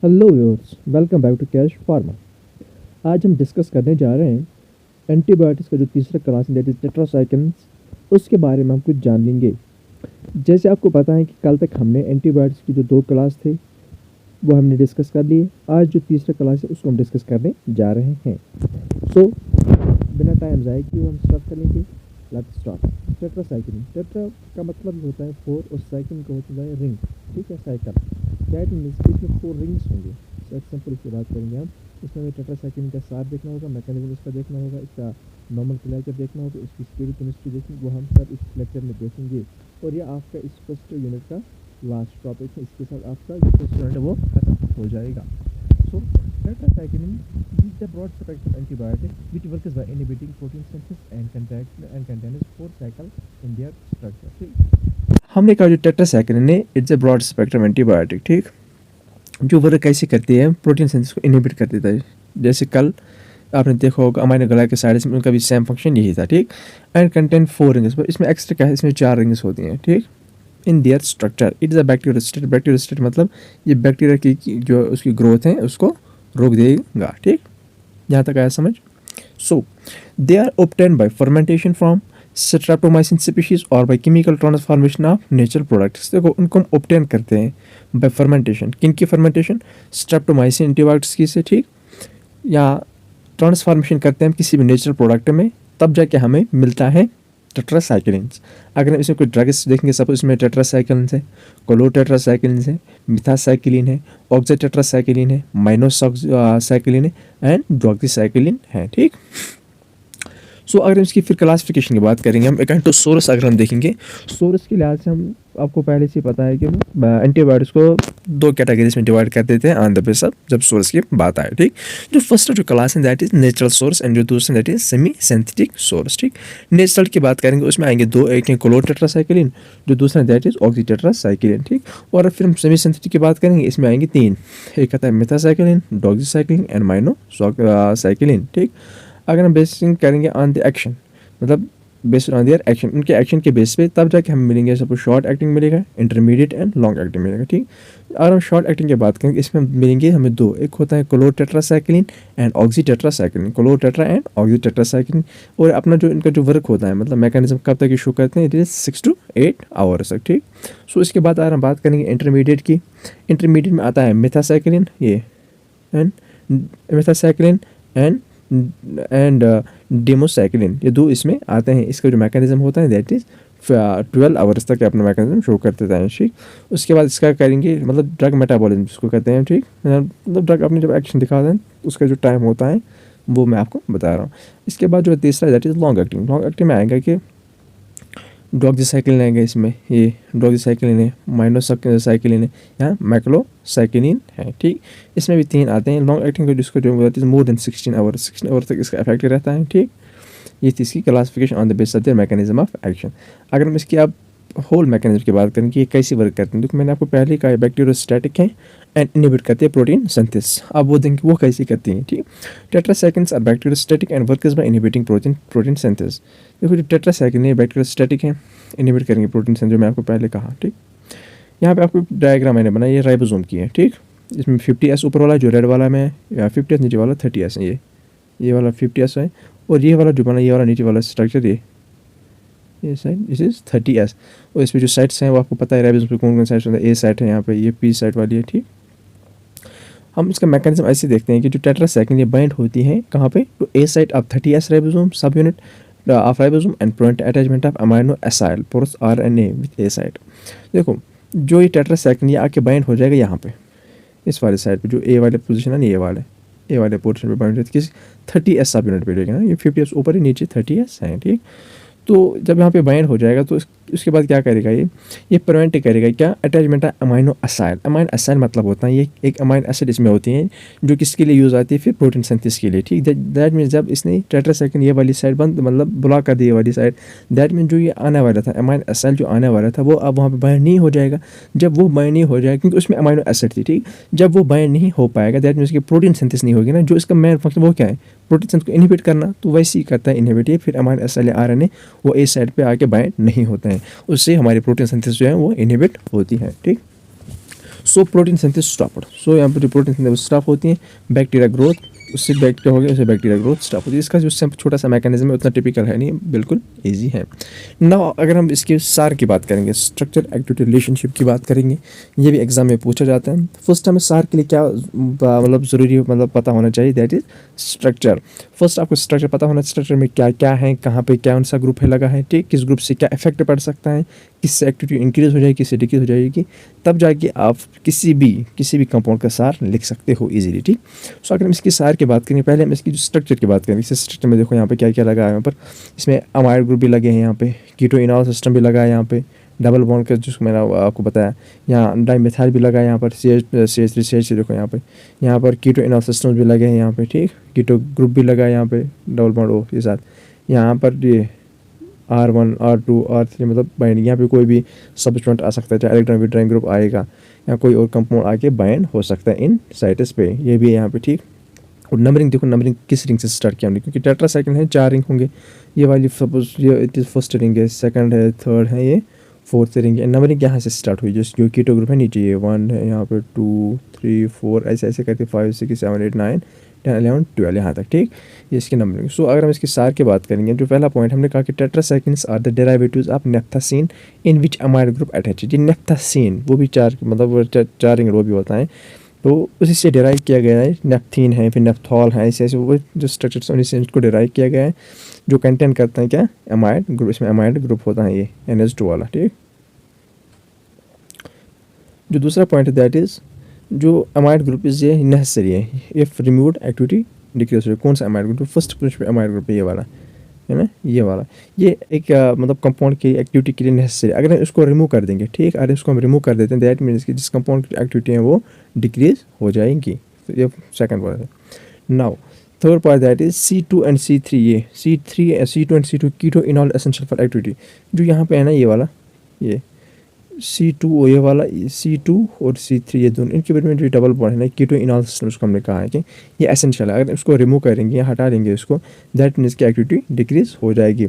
Hello viewers, welcome back to Cash Pharma. आज हम discuss करने जा रहे हैं एंटीबायोटिक्स का जो तीसरा क्लास है दैट इज टेट्रासाइक्लिन्स, उसके बारे में हम कुछ जान लेंगे। जैसे आपको पता है कि कल तक हमने एंटीबायोटिक्स की जो दो क्लास थे वो हमने डिस्कस कर लिए। आज जो तीसरा क्लास है उसको हम डिस्कस करने जा रहे हैं। सो बिना टाइम ज़ाया किए हम स्टार्ट करेंगे। Let's start. टेट्रासाइक्लिन, टेट्रा का मतलब होता है फोर और साइक्लिन का होता है रिंग। ठीक है, साइकिल। दैट मीन्स इसमें फोर रिंग्स होंगे। सो एग्जाम्पल की बात करेंगे हम। इसमें हमें टेट्रासाइक्लिन का सार देखना होगा, मैकेनिज्म इसका देखना होगा, इसका नॉर्मल क्लैचर देखना होगा, इसकी स्पीड केमिस्ट्री देखनी, वो हम सब इस लेक्चर में देखेंगे। और ये आपका इस फर्स्ट यूनिट का लास्ट टॉपिक है। इसके साथ आपका जो फर्स्ट यूनिट है वो खत्म हो जाएगा। सो tetracycline is the broad spectrum antibiotic which works by inhibiting protein synthesis and contains four cycle in their structure. ठीक, हमने कहा जो टेट्रासाइक्लिन है it's a broad spectrum antibiotic. ठीक, जो वर्क कैसे करती है, प्रोटीन सिंथेसिस को इनहिबिट कर देता है। जैसे कल आपने देखा होगा अमाइनो ग्लाइकोसाइड्स में उनका भी सेम फंक्शन यही था। ठीक, एंड कंटेन फोर रिंग्स, पर इसमें एक्स्ट्रा क्या है, इसमें चार रिंग्स होती हैं। ठीक, in their structure it is a bacteriostat. Bacteriostat मतलब ये बैक्टीरिया की जो उसकी ग्रोथ है उसको रोक देगा। ठीक, यहाँ तक आया समझ। So they are obtained by fermentation from streptomycin species और by chemical transformation of natural products. देखो उनको हम ऑब्टेन करते हैं बाय फर्मेंटेशन। किन की फर्मेंटेशन? स्ट्रेप्टोमाइसिन एंटीबायोटिक्स की से। ठीक, या ट्रांसफॉर्मेशन करते हैं हम किसी भी नेचुरल प्रोडक्ट में, तब जाके हमें मिलता है टेट्रासाइक्लिन्स। अगर हम इसमें कोई ड्रग्स देखेंगे, सपोज इसमें टेट्रासाइक्लिन्स है, कोलोटेट्रासाइक्लिन्स है, मिथासाइक्लिन है, ऑक्सीटेट्रासाइक्लिन है, माइनोसाइक्लिन है एंड डॉक्सीसाइक्लिन है। ठीक, सो अगर हम इसकी फिर क्लासिफिकेशन की बात करेंगे, हम अकॉर्डिंग टू सोर्स अगर हम देखेंगे, सोर्स के लिहाज से हम आपको पहले से पता है कि एंटीबायोटिक्स को दो कैटेगरीज में डिवाइड कर देते हैं ऑन द बेस ऑफ जब सोर्स की बात आए। ठीक, जो फर्स्ट जो क्लास है that is natural source and जो दूसरा that is semi synthetic source. ठीक, नेचुरल की बात करेंगे उसमें आएंगे दो, एक है कोलोटेट्रासाइक्लिन, जो दूसरा दैट इज ऑक्सीटेट्रासाइक्लिन। ठीक, और फिर हम सेमी सिंथेटिक की बात करेंगे, इसमें आएंगे तीन, एक आता है मिथासाइक्लिन, डॉक्सीसाइक्लिन एंड माइनोसाइक्लिन। ठीक, अगर हम बेसिंग करेंगे ऑन द एक्शन, मतलब बेस्ड ऑन देयर एक्शन, उनके एक्शन के बेस पे तब जाके हम मिलेंगे। सपोज शॉर्ट एक्टिंग मिलेगा, इंटरमीडिएट एंड लॉन्ग एक्टिंग मिलेगा। ठीक, अगर हम शॉर्ट एक्टिंग की बात करेंगे इसमें मिलेंगे हमें दो, एक होता है कोलोटेट्रासाइक्लिन एंड ऑक्सीटेट्रासाइक्लिन, कोलोटेट्रा एंड ऑक्सीटेट्रासाइक्लिन। और अपना जो इनका जो वर्क होता है, मतलब मैकेनिज्म कब तक इशू करते हैं, इट इज 6 to 8 आवर्स तक। ठीक, सो इसके बाद अगर हम बात करेंगे इंटरमीडिएट की, इंटरमीडिएट में आता है मिथासाइक्लिन ये एंड मिथासाइक्लिन एंड डेमोसाइक्लिन, ये दो इसमें आते हैं। इसका जो मैकेनिज्म होता है दैट इज 12 आवर्स तक अपना मैकेनिज्म शो करते हैं। ठीक, उसके बाद इसका करेंगे मतलब ड्रग मेटाबॉलिज्म जिसको कहते हैं। ठीक, मतलब ड्रग अपने जब एक्शन दिखाते हैं उसका जो टाइम होता है वो मैं आपको बता रहा हूँ। इसके बाद जो तीसरा that is long acting. Long acting में आएगा कि डॉक्सीसाइक्लिन आएगा, इसमें ये डॉक्सीसाइक्लिन है, माइनोसाइक्लिन है, यहाँ मैक्लोसाइक्लिन है। ठीक, इसमें भी तीन आते हैं लॉन्ग एक्टिंग को, जिसको जो बोलते हैं मोर देन 16 आवर्स तक इसका इफेक्ट रहता है। ठीक, ये थी इसकी classification on the base of the mechanism of action. अगर हम इसकी आप होल मैकेनिज्म की बात करें कि ये कैसे वर्क करते हैं, तो मैंने आपको पहले कहा बैक्टीरियोस्टैटिक है एंड इनहिबिट करते हैं प्रोटीन सिंथेसिस। अब वो देंगे वो कैसे करती हैं। ठीक, tetracyclines are bacteriostatic and works by inhibiting protein synthesis. देखो जो टेट्रासाइक्लिन है बैक्टीरियोस्टैटिक है, इनहिबिट करेंगे प्रोटीन सिंथेसिस, जो मैं आपको पहले कहा। ठीक, यहाँ पे आपको डायग्राम मैंने बनाया, ये राइबोसोम की है। ठीक, इसमें 50S ऊपर वाला जो रेड वाला में, या 50S नीचे वाला 30S है, ये वाला 50S है, और ये वाला जो बना ये वाला नीचे वाला स्ट्रक्चर ये साइड दिस इज 30S। और इस पर जो साइट्स हैं वो आपको पता है राइबोसोम पे कौन कौन साइट्स होता है। ए साइट है यहाँ पे, ये पी साइट वाली है। ठीक, हम इसका मैकेनिज्म ऐसे देखते हैं कि जो टेट्रासाइक्लिन ये बाइंड होती है कहाँ पे, to A site of 30S ribosome subunit of ribosome and prevent attachment of amino acid porous RNA with A site. देखो जो ये टेट्रासाइक्लिन ये आके बाइंड हो जाएगा यहाँ पे इस वाले साइड पे, जो ए वाले पोजीशन है, ये वाले पोर्शन पे बाइंड होती है किस 30S सब यूनिट पे लेगा ना, ये 50S ऊपर ही नीचे 30S है। ठीक, तो जब यहाँ पे बाइंड हो जाएगा तो उसके बाद क्या करेगा, ये प्रिवेंट करेगा क्या, अटैचमेंट है अमाइनो एसिड। अमाइनो एसिड मतलब होता है ये एक अमाइनो एसिड इसमें होती है जो किसके लिए यूज़ आती है, फिर प्रोटीन सिंथेसिस के लिए। ठीक, दैट मीन्स जब इसने टेट्रासाइक्लिन ये वाली साइड बंद मतलब ब्लॉक कर दी ये वाली साइड, दैट मीन्स जो ये आने वाला था अमाइनो एसिड जो आने वाला था वो अब वहाँ पे बाइंड नहीं हो जाएगा। जब वो बाइंड नहीं हो जाएगा क्योंकि उसमें अमाइनो एसिड थी। ठीक, जब वो बाइंड नहीं हो पाएगा दैट मीन्स कि प्रोटीन सिंथेसिस नहीं होगी ना, जो इसका मेन फंक्शन वो क्या है, प्रोटीन सिंथेसिस को इनहिबिट करना, तो वैसे ही करता है इनहिबिट ये, फिर अमाइनो एसिड या RNA वो ए साइड पे आके बाइंड नहीं होते हैं, उससे हमारी प्रोटीन सिंथेसिस जो है वो इनहिबिट होती है। ठीक, सो प्रोटीन सिंथेसिस स्टॉप्ड। सो यहाँ पर प्रोटीन सिंथेसिस स्टॉप होती है, बैक्टीरिया ग्रोथ, उससे बैक्टीरिया हो गया, उससे बैक्टीरिया ग्रोथ स्टॉप होती है। इसका जो छोटा सा मैकेनिज्म है उतना टिपिकल है नहीं, बिल्कुल इजी है। नाउ अगर हम इसके सार की बात करेंगे, स्ट्रक्चर एक्टिविटी रिलेशनशिप की बात करेंगे, ये भी एग्जाम में पूछा जाता है। फर्स्ट हमें सार के लिए क्या मतलब ज़रूरी मतलब पता होना चाहिए, दैट इज स्ट्रक्चर। फर्स्ट आपको स्ट्रक्चर पता होना, स्ट्रक्चर में क्या क्या है, कहाँ पे कौन सा ग्रुप है लगा है, ठीक, किस ग्रुप से क्या इफेक्ट पड़ सकता है, किससे एक्टिविटी इंक्रीज हो जाएगी, किससे डिक्रीज हो जाएगी, तब जाके आप किसी भी कंपाउंड का सार लिख सकते हो इजीली, ठीक। सो अगर हम इसकी सार की बात करें, पहले हम इसकी जो स्ट्रक्चर की बात करेंगे। इस स्ट्रक्चर में देखो यहाँ पे क्या क्या लगा है, यहाँ पर इसमें अमाइड ग्रुप भी लगे हैं, यहाँ पे कीटो इनॉल सिस्टम भी लगा है, यहाँ पे डबल बॉन्ड का जिसको मैंने आपको बताया, यहाँ डाइमेथाइल भी लगा है, यहाँ पर CH3 देखो यहाँ पर कीटो इनॉल सिस्टम भी लगे हैं यहाँ पे, ठीक, कीटो ग्रुप भी लगा है यहाँ पे डबल बॉन्ड O के साथ। यहाँ पर ये R1 R2 R3 मतलब बाइंड, यहाँ पे कोई भी सब्स्टिट्यूएंट आ सकता है, चाहे इलेक्ट्रॉन विड्रॉइंग ग्रुप आएगा या कोई और कंपाउंड आके बाइंड हो सकता है इन साइट्स पे, ये भी है यहाँ पे, ठीक। और नंबरिंग देखो, नंबरिंग किस रिंग से स्टार्ट किया हमने, क्योंकि टेट्रासाइक्लिन है 4 रिंग होंगे, ये वाली सपोज ये इट इज़ फर्स्ट रिंग है, सेकंड है, थर्ड है, ये फोर्थ रिंग है। नंबरिंग यहाँ से स्टार्ट हुई, जो कीटो ग्रुप है नीचे ये 1 है, यहाँ पे 2 3 4 ऐसे ऐसे करके 5 6 7 8 9 10 11 12 यहाँ तक, ठीक, ये इसकी नंबरिंग। सो अगर हम इसकी सार की बात करेंगे, जो पहला पॉइंट हमने कहा कि tetracyclines are the derivatives of naphthacene in which amide group attach. ये नेफ्थासीन वो भी 4 मतलब 4 रिंग वो भी होता है, तो उसी से डिराइव किया गया है। नेफ्थीन है, फिर नेफ्थॉल है, ऐसे ऐसे वो जो स्ट्रक्चर उन्हीं से इसको डिराइव किया गया है, जो कंटेन करता है क्या, अमाइड ग्रुप। इसमें अमाइड ग्रुप होता है ये NH2 वाला, ठीक। जो दूसरा पॉइंट है दैट इज़ जो अमाइड ग्रुप इज ये नेसेसरी है इफ रिमूव्ड एक्टिविटी डिक्रीज हो। कौन सा amide group, first principle amide group है ये वाला, है ना, ये वाला, ये एक मतलब कंपाउंड की एक्टिविटी के लिए नेसेसरी। अगर हम इसको रिमूव कर देंगे, ठीक, अगर इसको हम रिमूव कर देते हैं दैट मीन्स कि जिस कंपाउंड की एक्टिविटी है वो डिक्रीज हो जाएंगी। तो ये सेकंड पार्ट है। Now third part that is C2 and C3। ये C2 and C2 keto enol essential for activity, जो यहाँ पे है ना ये वाला, ये C2 ये वाला C2 और C3 ये दोनों, इनके बीच में जो डबल बॉन्ड है ना कीटो इनॉल सिस्टम, उसको हमने कहा है कि ये एसेंशियल है। अगर इसको रिमूव करेंगे या हटा देंगे इसको, दैट मीन्स की एक्टिविटी डिक्रीज हो जाएगी।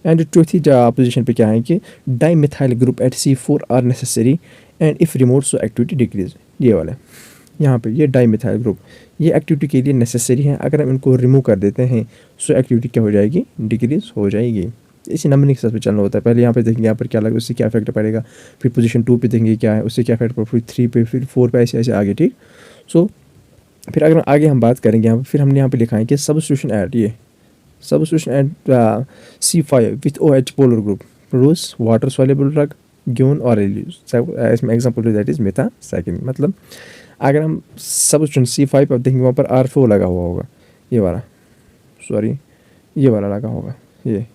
एंड चौथी पोजीशन पे क्या है कि dimethyl group at C4 are necessary and if remove so activity decrease. ये वाला यहाँ पे ये डाइमिथाइल ग्रुप ये एक्टिविटी के लिए नेसेसरी है, अगर हम इनको रिमूव कर देते हैं सो एक्टिविटी क्या हो जाएगी, डिक्रीज हो जाएगी। इसी नंबरिंग के साथ में चलना होता है। पहले यहाँ पे देखेंगे यहाँ पर क्या लगा, उससे क्या इफेक्ट पड़ेगा, फिर पोजीशन 2 पे देखेंगे क्या है, उससे क्या इफेक्ट पड़ेगा, फिर 3 पे, फिर 4 पे, ऐसे ऐसे आगे, ठीक। सो फिर अगर आगे हम बात करेंगे यहाँ पर, फिर हमने यहाँ पे लिखा है कि सब्स्टिट्यूशन एट ये substitution at C5 with OH polar group produce water soluble drug given और इसमें एग्जाम्पल दैट इज मेथासाइक्लिन। मतलब अगर हम सब्स्टिट्यूशन C5 पर देखेंगे वहाँ पर R4 लगा हुआ होगा, ये वाला, सॉरी ये वाला लगा होगा, ये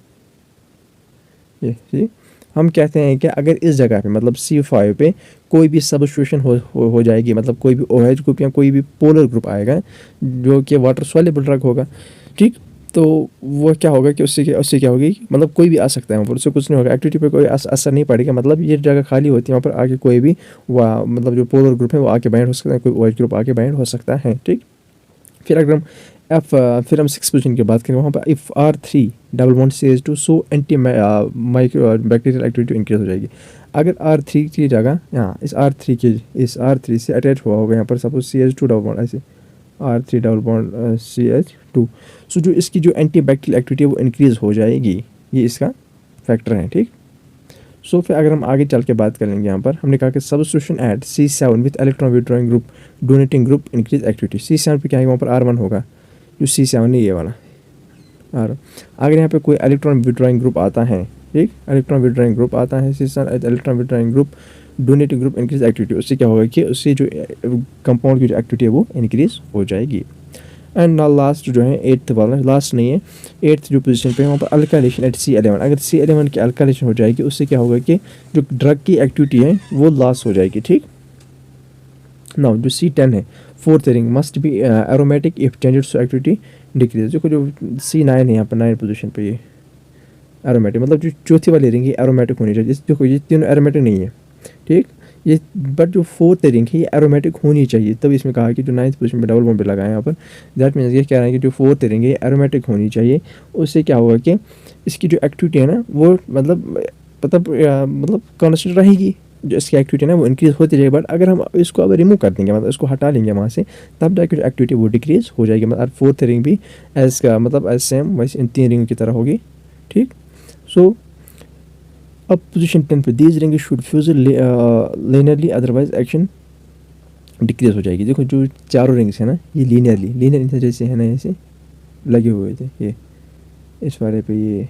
हम कहते हैं कि अगर इस जगह पे मतलब C5 पे कोई भी सब्स्टिट्यूशन हो जाएगी, मतलब कोई भी OH ग्रुप या कोई भी पोलर ग्रुप आएगा जो कि वाटर सॉल्युबल ड्रग होगा, ठीक, तो वो क्या होगा कि उससे क्या होगी, मतलब कोई भी आ सकता है वहाँ पर, उससे कुछ नहीं होगा, एक्टिविटी पे कोई असर नहीं पड़ेगा। मतलब ये जगह खाली होती है, वहाँ पर आके कोई भी मतलब जो पोलर ग्रुप है वो आके बाइंड हो सकता है, कोई OH ग्रुप आके बाइंड हो सकता है, ठीक। फिर अगर हम फिर हम 6 पोजीशन की बात करें, वहाँ पर if R3 double bond CH2 so anti micro bacterial activity increase हो जाएगी। अगर R3 की जगह यहाँ इस R3 से अटैच हुआ होगा यहाँ पर सपोज CH2 डबल बॉन्ड, ऐसे R3 डबल बॉन्ड CH2, सो जो इसकी जो एंटी बैक्टीरियल एक्टिविटी है वो इंक्रीज हो जाएगी, ये इसका फैक्टर है, ठीक। सो फिर अगर हम आगे चल के बात करेंगे, यहाँ पर हमने कहा कि substitution at C7 with electron withdrawing group donating group increase activity. C7 पे क्या है, वहाँ पर R1 होगा, जो C7 है ये वाला R। अगर यहाँ पे कोई इलेक्ट्रॉन विड्रॉइंग ग्रुप आता है, ठीक, इलेक्ट्रॉन विड्रॉइंग ग्रुप आता है C7 electron withdrawing group donating group increase activity, उससे क्या होगा कि उससे जो कंपाउंड की जो एक्टिविटी है वो इंक्रीज हो जाएगी। एंड लास्ट जो है 8th वाला, लास्ट नहीं है, 8th जो पोजीशन पे है वहाँ पर अल्काइलेशन एट C11। अगर C11 की अल्काइलेशन हो जाएगी, उससे क्या होगा कि जो ड्रग की एक्टिविटी है वो लॉस हो जाएगी, ठीक। नाउ जो C10 है 4th ring must be aromatic if changed so activity decrease. देखो जो C9 है यहाँ पर 9 पोजीशन पे, ये एरोमेटिक मतलब जो चौथी वाली रिंग है एरोमेटिक होनी चाहिए। देखो ये तीनों एरोमेटिक नहीं है, ठीक, ये बट जो 4th रिंग है ये एरोमेटिक होनी चाहिए, तब इसमें कहा कि जो 9th पोजीशन पे डबल बॉन्ड पे लगा है यहाँ पर, दैट मीन्स ये कह रहे हैं कि जो 4th रिंग है ये एरोमेटिक होनी चाहिए। उससे क्या होगा कि इसकी जो एक्टिविटी है ना वो मतलब कांस्टेंट रहेगी, जो इसकी एक्टिविटी ना वो इंक्रीज़ होती जाएगी, बट अगर हम इसको अब रिमूव कर देंगे, मतलब इसको हटा लेंगे वहाँ से, तब जाकर जो एक्टिविटी वो डिक्रीज़ हो जाएगी। मतलब फोर्थ रिंग भी एज का मतलब एज सेम वैसे इन 3 रिंग की तरह होगी, ठीक। सो अब पोजीशन 10 पे these ring should fuse linearly, otherwise action decrease हो जाएगी। देखो जो चारों रिंग्स हैं ना ये लीनियर जैसे है ना, ऐसे लगे हुए थे ये इस वाले पे, ये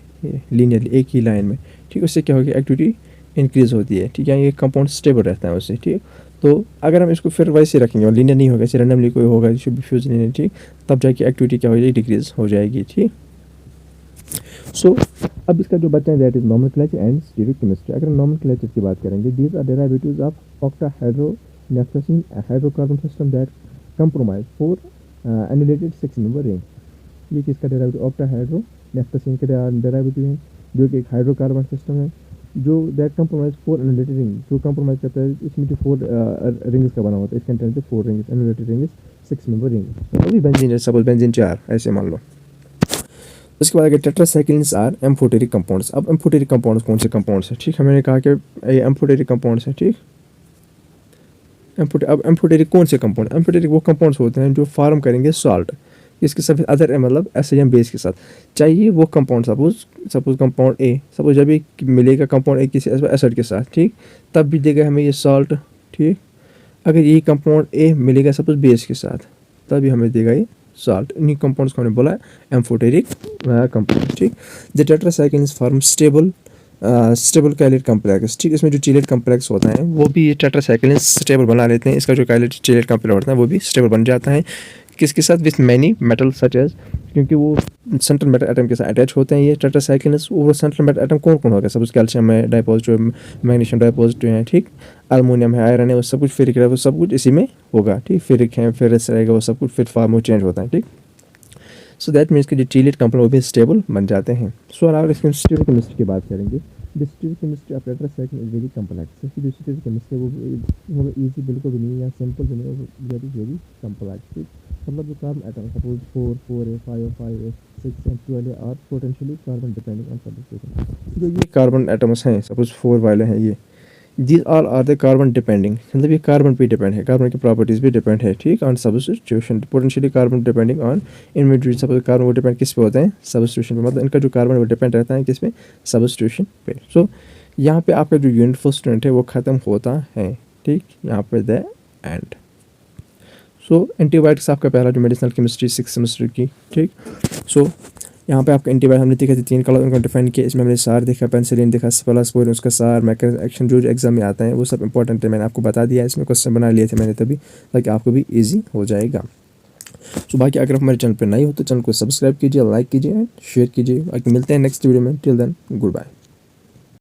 लीनियरली एक ही लाइन में, ठीक। उससे क्या होगी, एक्टिविटी इंक्रीज़ होती है, ठीक है। ये कंपाउंड स्टेबल रहता है उससे, ठीक। तो अगर हम इसको फिर वैसे रखेंगे और लीनियर नहीं होगा, ऐसे रैंडमली कोई होगा शुड बी फ्यूज लीनियर, ठीक, तब जाके एक्टिविटी क्या हो जाएगी, डिक्रीज हो जाएगी, ठीक। सो अब इसका जो बच्चा है that is nomenclature and stereochemistry. अगर नोमेनक्लेचर की बात करेंगे, these are derivatives of octahydronaphthacene hydrocarbon system that compromise 4 annulated 6 member ring. ये किसका डेरिवेटिव, ऑक्टाहेड्रोनेफ्थेसिन के डेरिवेटिव है, जो कि एक हाइड्रोकार्बन सिस्टम है जो दैट कंप्रोमाइज 4 एनुलेटेड रिंग, जो कंप्रोमाइज करता है इसमें जो 4 रिंग्स का बना होता है, इसके अंदर 4 रिंग्स एनुलेटेड रिंग्स 6 मेंबर रिंग। अभी बेंजीन है, सपोज बेंजीन 4 ऐसे मान लो। उसके बाद अगर टेट्रासाइक्लिन्स आर एम्फोटेरिक कंपाउंड्स। अब एम्फोटेरिक कंपाउंड्स कौन से कंपाउंड्स हैं, ठीक। हमने कहा कि ये एम्फोटेरिक कंपाउंड्स हैं, ठीक। अब एम्फोटेरिक कौन से कंपाउंड, एम्फोटेरिक वो कंपाउंड्स होते हैं जो फॉर्म करेंगे सॉल्ट इसके साथ अदर मतलब एसिड बेस के साथ। चाहिए वो compound suppose compound A, suppose जब ये मिलेगा कंपाउंड ए किसी एसिड के साथ, ठीक, तब भी देगा हमें ये सॉल्ट, ठीक। अगर ये कंपाउंड ए मिलेगा सपोज बेस के साथ, तभी हमें देगा ये सॉल्ट। इन्हीं कंपाउंड्स को हमने बोला एम्फोटेरिक कंपाउंड, ठीक। The tetracyclines form stable chelate complex, ठीक। इसमें जो चीलेट कॉम्प्लेक्स होता है वो भी ये टेट्रासाइक्लिन्स स्टेबल बना लेते हैं। इसका जो कैलेट चीलेट कॉम्प्लेक्स होता है वो भी स्टेबल बन जाता है, किसके साथ, with many metal such as, क्योंकि वो सेंट्रल मेटल एटम के साथ अटैच होते हैं ये टेट्रासाइक्लिन्स। वो सेंट्रल मेटल एटम कौन कौन होगा, सपोज कैल्शियम है डाइपॉजिटिव, मैग्नीशियम डाइपॉजिटिव है, ठीक। एल्युमिनियम है, आयरन है, वो सब कुछ फेरिक है, वो सब कुछ इसी में होगा, ठीक। फेरिक है, फेरस रहेगा, वो सब कुछ फिर फॉर्म में चेंज होता है, ठीक। सो दैट मीन्स कि जो चीलेट कंपाउंड वो भी स्टेबल बन जाते हैं। सो अगर इसकी स्टीरियोकेमिस्ट्री की बात करेंगे, the stereochemistry of tetracycline is very complex. इसकी जो स्टीरियोकेमिस्ट्री वो ईजी बिल्कुल भी नहीं या सिंपल भी नहीं, वेरी कॉम्प्लेक्स, ठीक। मतलब जो carbon atom suppose 4 4 5 5 6 and 12 are potentially carbon depending on substitution. जो ये कार्बन एटम्स हैं सपोज 4 वाले हैं, ये these all are the carbon depending, मतलब ये कार्बन पे डिपेंड है, कार्बन की प्रॉपर्टीज़ भी डिपेंड है, ठीक, on substitution. Potentially carbon depending on individual, suppose carbon वो डिपेंड किस पे होते हैं, सब्स्टिट्यूशन पे। मतलब इनका जो कार्बन वो डिपेंड रहता है किस पे, सब्स्टिट्यूशन पे। सो यहाँ पे आपका जो यूनिट फॉर स्टूडेंट है वो ख़त्म होता है, ठीक। यहाँ पे द एंड। सो एंटीबायोटिक्स आपका पहला जो मेडिसिनल केमिस्ट्री 6 सेमेस्टर की, ठीक। सो यहाँ पे आपका एंटीबायोटिक हमने देखा था 3 कलर उनको डिफाइन किया। इसमें हमने सार देखा, पेनिसिलिन देखा, स्पेलास्पोरिन उसका सार, मैकेनिज्म एक्शन जो एग्जाम में आता है वो सब इंपॉर्टेंट है, मैंने आपको बता दिया। इसमें क्वेश्चन बना लिए थे मैंने तभी, ताकि आपको भी ईजी हो जाएगा। सो बाकी अगर आप हमारे चैनल पर नए हो तो चैनल को सब्सक्राइब कीजिए, लाइक कीजिए एंड शेयर कीजिए। बाकी मिलते हैं नेक्स्ट वीडियो में, टिल देन गुड बाय।